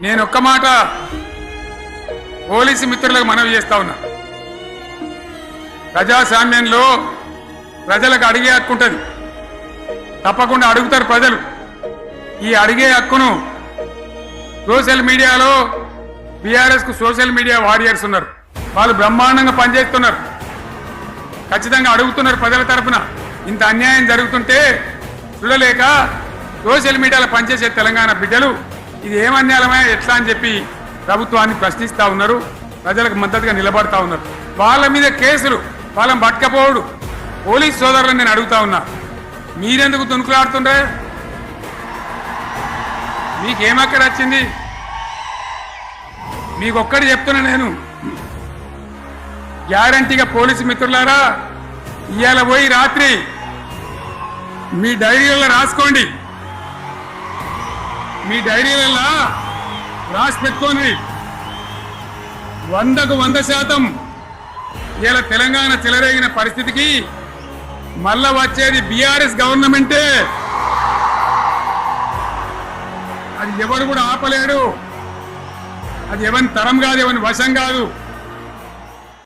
నేను ఒక్క మాట పోలీసు మిత్రులకు మనవి చేస్తా ఉన్నా. ప్రజాస్వామ్యంలో ప్రజలకు అడిగే హక్కు ఉంటుంది, తప్పకుండా అడుగుతారు ప్రజలు. ఈ అడిగే హక్కును సోషల్ మీడియాలో బీఆర్ఎస్కు సోషల్ మీడియా వారియర్స్ ఉన్నారు, వాళ్ళు బ్రహ్మాండంగా పనిచేస్తున్నారు, ఖచ్చితంగా అడుగుతున్నారు ప్రజల తరఫున. ఇంత అన్యాయం జరుగుతుంటే చూడలేక సోషల్ మీడియాలో పనిచేసే తెలంగాణ బిడ్డలు ఇది ఏమన్యాయమే ఎట్లా అని చెప్పి ప్రభుత్వాన్ని ప్రశ్నిస్తూ ఉన్నారు, ప్రజలకు మద్దతుగా నిలబడతా ఉన్నారు. వాళ్ళ మీద కేసులు, వాళ్ళని పట్టుకపోవడు పోలీస్ సోదరులను నేను అడుగుతా ఉన్నా, మీరెందుకు తునుకులాడుతుండే? మీకేమక్కడ వచ్చింది? మీకొక్కటి చెప్తున్నా నేను, గ్యారంటీగా పోలీసు మిత్రులారా, ఇవాళ పోయి రాత్రి మీ డైరీలలో రాసుకోండి, మీ డైరీలలో రాసి పెట్టుకోండి. 100కు 100% ఇలా తెలంగాణ చెలరేగిన పరిస్థితికి మళ్ళా వచ్చేది బీఆర్ఎస్ గవర్నమెంటే. అది ఎవరు కూడా ఆపలేడు, అది ఎవరి తరం కాదు, ఎవరి వశం కాదు.